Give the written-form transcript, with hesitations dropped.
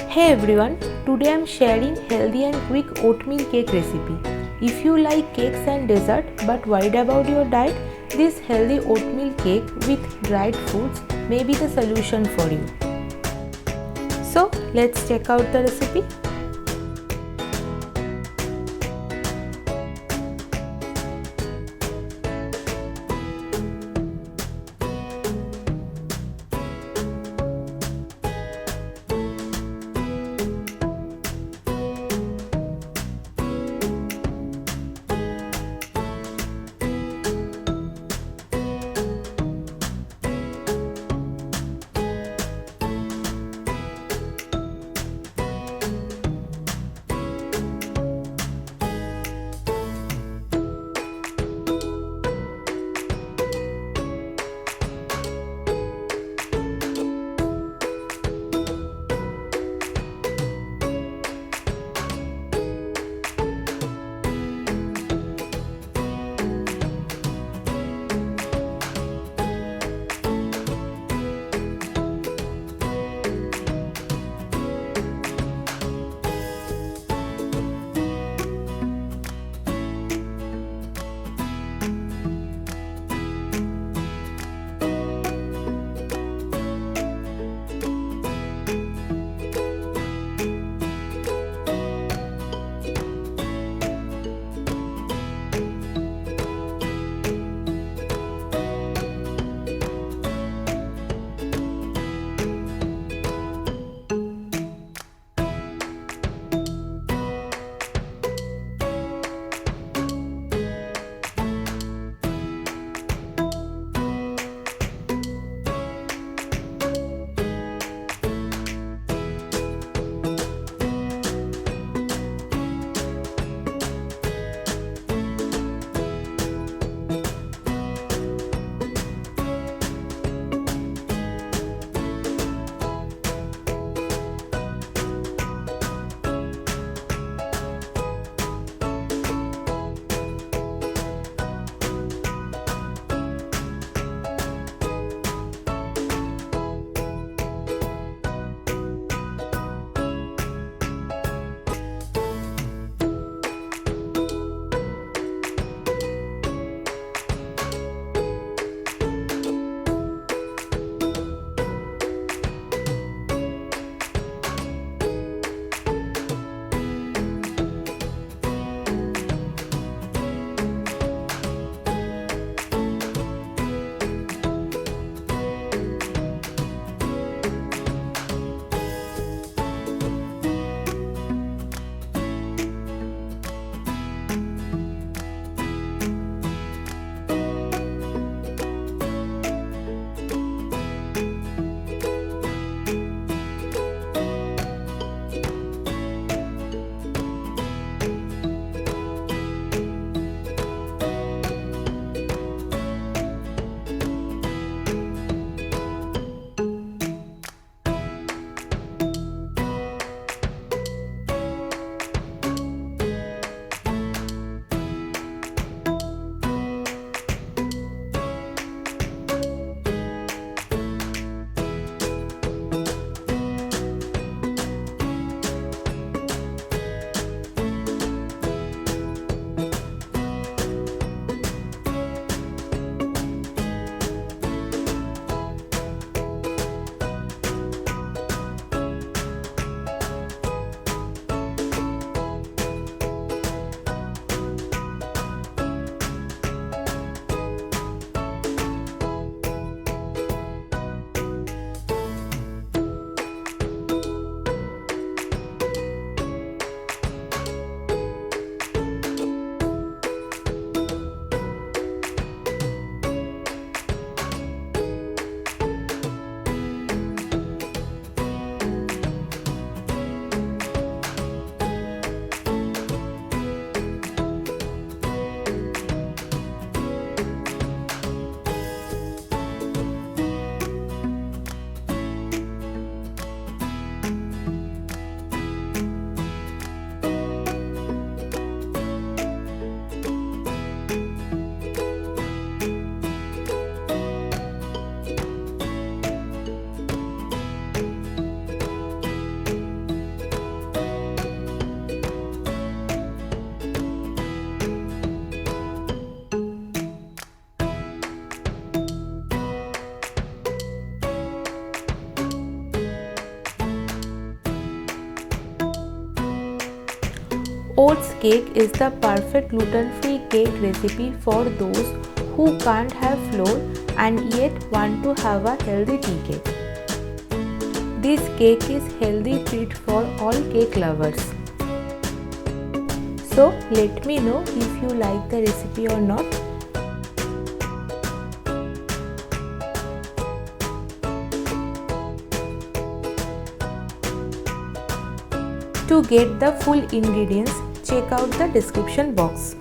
Hey everyone, today I am sharing healthy and quick oatmeal cake recipe. If you like cakes and dessert but worried about your diet, this healthy oatmeal cake with dried fruits may be the solution for you. So let's check out the recipe. Oats cake is the perfect gluten-free cake recipe for those who can't have flour and yet want to have a healthy tea cake. This cake is healthy treat for all cake lovers. So let me know if you like the recipe or not. To get the full ingredients, check out the description box.